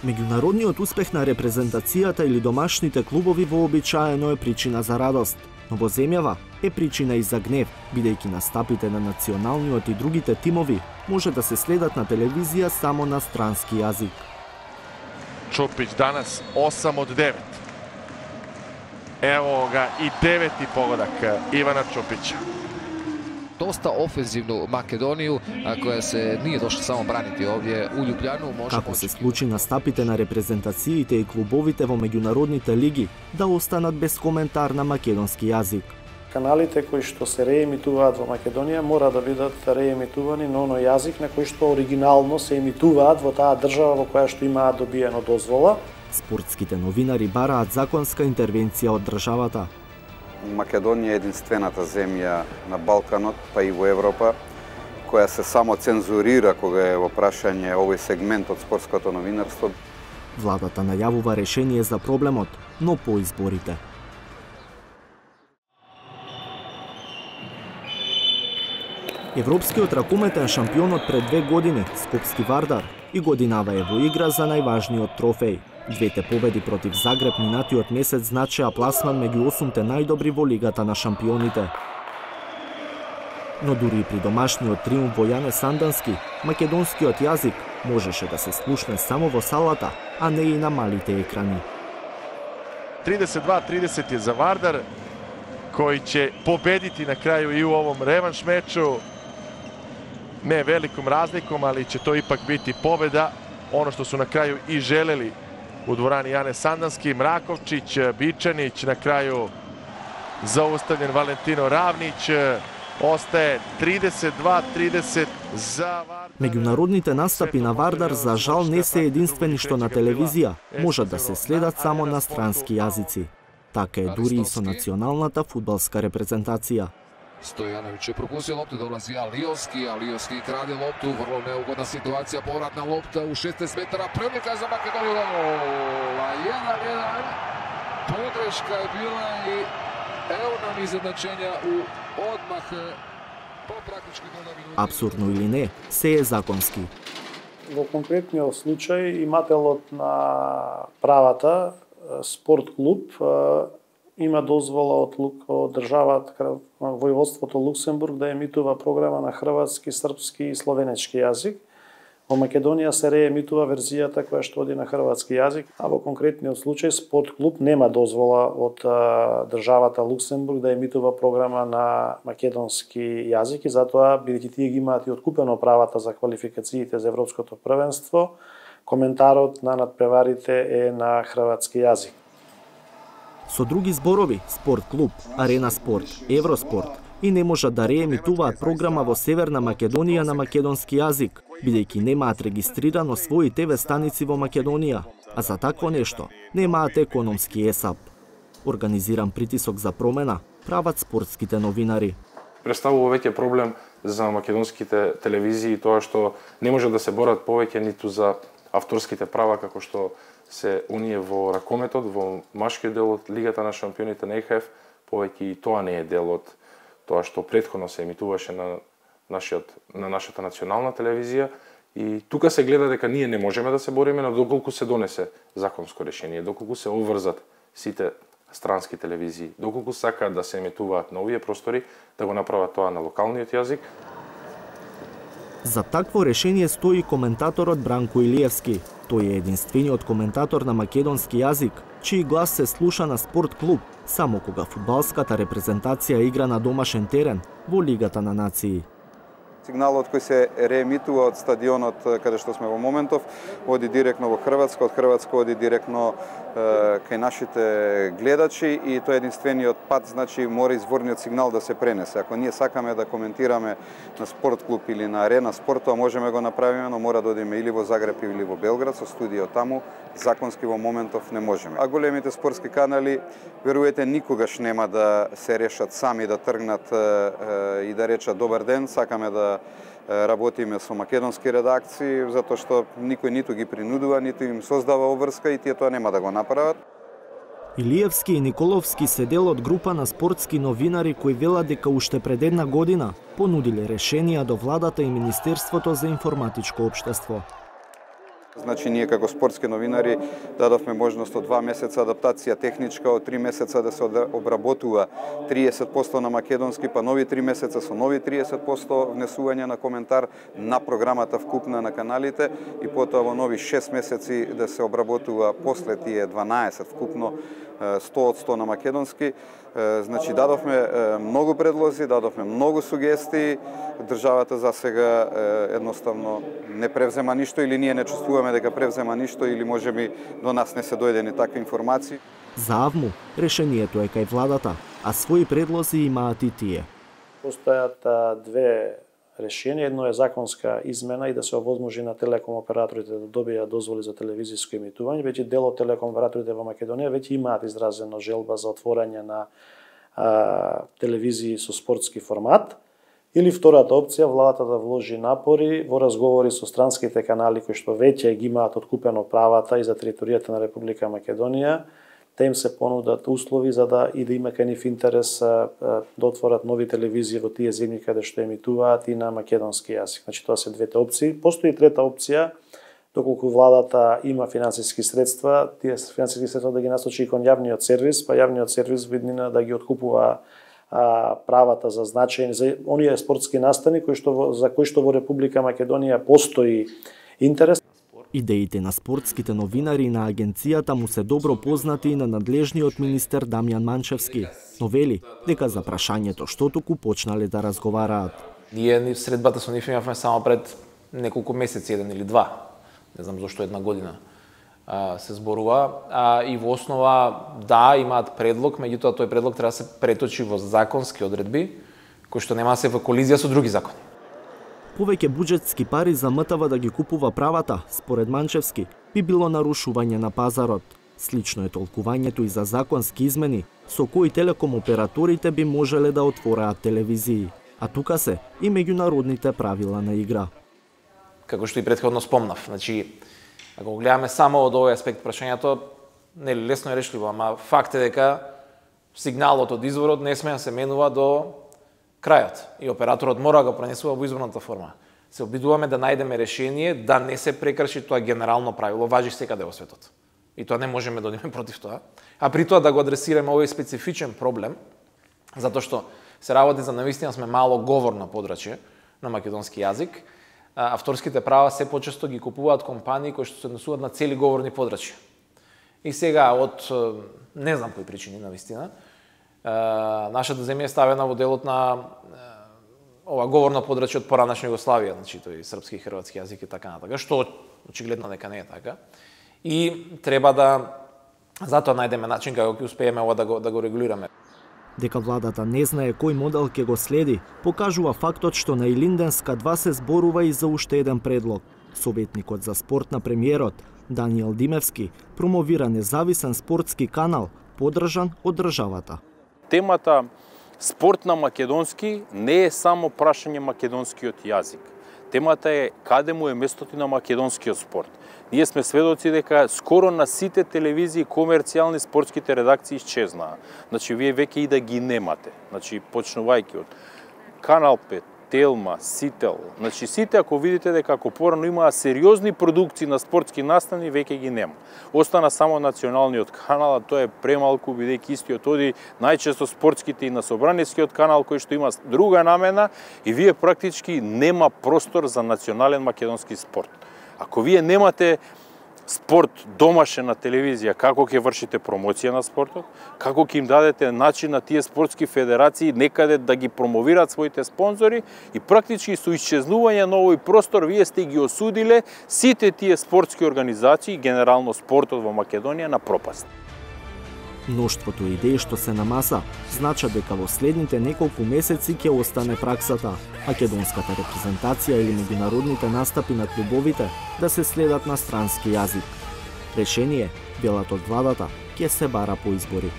Меѓународниот успех на репрезентацијата или домашните клубови вообичаено е причина за радост, но во земјава е причина и за гнев, бидејќи настапите на националниот и другите тимови може да се следат на телевизија само на странски јазик. Čupić danas 8 od 9. Evo ga i 9. pogodak Ivana Čupića. Dosta ofenzivnu Makedoniju, koja se nije došla samo braniti ovdje u Ljubljanu. Како се случи настапите на репрезентациите и клубовите во меѓународните лиги да останат без коментар на македонски јазик. Каналите кои што се реемитуваат во Македонија мора да бидат реемитувани на оној јазик на кој што оригинално се емитуваат во таа држава во која што имаат добиено дозвола. Спортските новинари бараат законска интервенција од државата. Македонија е единствената земја на Балканот, па и во Европа, која се само цензурира кога е во прашање овој сегмент од спортското новинарство. Владата најавува решение за проблемот, но по изборите. Европскиот ракометен шампионот пред 2 години, Скопски Вардар, и годинава е во игра за најважниот трофеј. Двете победи против Загреб минатиот месец значеа пласман меѓу 8-те најдобри во Лигата на шампионите. Но дури и при домашниот триумф во Јане Сандански, македонскиот јазик можеше да се слушне само во салата, а не и на малите екрани. 32-30 je za Vardar, koji će pobediti na kraju i u ovom revanš meču. Ne velikom razlikom, ali će to ipak biti pobeda. Ono što su na kraju i želeli u dvorani Jane Sandanski. Mrakovčić, Bičanić, na kraju zaustavljen Valentino Ravnić. Ostaje 32-30 za Vardar. Меѓународните настапи на Вардар за жал не се единствени што на телевизија можат да се следат само на странски јазици. Така е дури и со националната фудбалска репрезентација. Stojanović je propustio loptu, dolazi Alijovski, Alijovski krade loptu, vrlo neugodna situacija, povratna lopta u 16 metara, prilika za Makedoniju, 1-1, podrška je bila i evo nam izjednačenja u odmah po praktički doda minuti. Апсурдно или не, се е законски. Во конкретниот случај, имателот на правата, спорт клуб, има дозвола од државата, војводството Луксембург да емитува програма на хрватски, српски и словенечки јазик. Во Македонија се реемитува верзијата која што оди на хрватски јазик, а во конкретниот случај спорт клуб нема дозвола од државата Луксембург да емитува програма на македонски јазик и затоа, бидејќи тие ги имаат и откупено правата за квалификациите за европското првенство, коментарот на надпреварите е на хрватски јазик. Со други зборови, спорт клуб, Арена спорт, Евроспорт и не можат да реемитуваат програма во Северна Македонија на македонски јазик, бидејќи немаат регистрирано своји ТВ станици во Македонија, а за такво нешто немаат економски есап. Организиран притисок за промена прават спортските новинари. Представува веќе проблем за македонските телевизии тоа што не може да се борат повеќе ниту за авторските права како што се уние во ракометот, во машкиот дел од Лигата на шампионите на ЕХФ, повеќе и тоа не е дел од тоа што претходно се емитуваше на нашата национална телевизија. И тука се гледа дека ние не можеме да се бориме, но доколку се донесе законско решение, доколку се обврзат сите странски телевизии, доколку сакаат да се емитуваат на овие простори, да го направат тоа на локалниот јазик. За такво решение стои коментаторот Бранко Илиевски. Тој е единствениот коментатор на македонски јазик, чиј глас се слуша на спорт клуб само кога фудбалската репрезентација игра на домашен терен во Лигата на нации. Сигналот кој се реемитува од стадионот каде што сме во моментов оди директно во Хрватска, од Хрватска оди директно кај нашите гледачи и тоа е единствениот пат, значи мора изворниот сигнал да се пренесе. Ако ние сакаме да коментираме на спорт клуб или на Арена спорт, тоа можеме го направиме, но мора да одиме или во Загреб или во Белград со студио таму, законски во моментов не можеме. А големите спортски канали, веруете, никогаш нема да се решат сами да тргнат и да речат добар ден, сакаме да работиме со македонски редакции, затоа што никој ниту ги принудува, ниту им создава обврска и тие тоа нема да го направат. Илиевски и Николовски се дел од група на спортски новинари кои велат дека уште пред 1 година понудиле решенија до владата и Министерството за информатичко општество. Значи, ние како спортски новинари дадовме можност од 2 месеца адаптација техничка, од 3 месеца да се обработува 30% на македонски, па нови 3 месеца со нови 30% внесување на коментар на програмата вкупна на каналите и потоа во нови 6 месеци да се обработува после тие 12 вкупно 100% на македонски. Значи, дадовме многу предлози, дадовме многу сугестии. Државата за сега едноставно не превзема ништо или ние не чувствуваме дека превзема ништо или можеби до нас не се дојдени такви информации. За АВМУ решението е кај владата, а своји предлози имаат и тие. Постојат две решенија. Едно е законска измена и да се овозможи на телеком операторите да добијат дозволи за телевизиско емитување. Веќе дел од телеком операторите во Македонија веќе имаат изразено желба за отворање на телевизии со спортски формат. Или втората опција, владата да вложи напори во разговори со странските канали кои што веќе ги имаат откупено правата и за територијата на Република Македонија, да им се понудат услови за да и да има кај нив интерес да отворат нови телевизии во тие земји каде што емитуваат и на македонски јазик. Значи, тоа се двете опции. Постои трета опција, доколку владата има финансиски средства, тие финансиски средства да ги насочи кон јавниот сервис, па јавниот сервис виднина да ги откупува правата за значајни за оние спортски настани за кои што во Република Македонија постои интерес. Идеите на спортските новинари и на агенцијата му се добро познати и на надлежниот министер Дамјан Манчевски, но вели дека за прашањето што туку почнале да разговараат. Ние средбата со нив имавме само пред неколку месеци, 1 или 2, не знам зошто 1 година се зборува, и во основа да, имаат предлог, меѓутоа тој предлог треба да се преточи во законски одредби, кои што нема да се во колизија со други закони. Повеќе буџетски пари за МТВ да ги купува правата, според Манчевски, би било нарушување на пазарот. Слично е толкувањето и за законски измени, со кои телеком операторите би можеле да отвораат телевизии. А тука се и меѓународните правила на игра. Како што и претходно спомнав, значи, ако го гледаме само од овој аспект прашањето, нели лесно е решливо, ама факт е дека сигналот од изворот не сме да се менува до крајот и операторот мора да го пренесува во изборната форма. Се обидуваме да најдеме решение да не се прекрши тоа генерално правило, важи секаде во светот. И тоа не можеме да одиме против тоа. А при тоа да го адресираме овој специфичен проблем, затоа што се работи за навистина сме мало говорно подрачје на македонски јазик, авторските права се почесто ги купуваат компании кои што се однесуваат на цели говорни подрачја. И сега од не знам кои причини навистина, нашата земја е ставена во делот на ова говорно подрачје од поранешна Југославија, значи тој српски, хрватски јазик и така натака, што очигледно дека не е така. И треба да затоа најдеме начин како ќе успееме ова да го регулираме. Дека владата не знае кој модел ќе го следи, покажува фактот што на Илинденска 2 се зборува и за уште еден предлог. Советникот за спорт на премиерот, Даниел Димевски, промовира независен спортски канал, поддржан од државата. Темата спорт на македонски не е само прашање македонскиот јазик. Темата е каде му е местото на македонскиот спорт. Ние сме сведоци дека скоро на сите телевизии комерцијални спортските редакции исчезнаа. Значи, вие веќе и да ги немате. Значи, почнувајќи од Канал 5, Телма, Сител. Значи, сите, ако видите дека ако порано имаа сериозни продукции на спортски настани, веќе ги нема. Остана само националниот канал, а тоа е премалку, бидејќи истиот оди најчесто спортските и на собранискиот канал, кој што има друга намена, и вие практички нема простор за национален македонски спорт. Ако вие немате спорт домашен на телевизија, како ќе вршите промоција на спортот, како ќе им дадете начин на тие спортски федерации некаде да ги промовираат своите спонзори, и практички со исчезнување на овој простор вие сте ги осудиле сите тие спортски организации, генерално спортот во Македонија, на пропаст. Мноштвото идеи што се на маса значат дека во следните неколку месеци ќе остане праксата македонската репрезентација или меѓународните настапи на клубовите да се следат на странски јазик. Решение, велат од владата, ќе се бара по избори.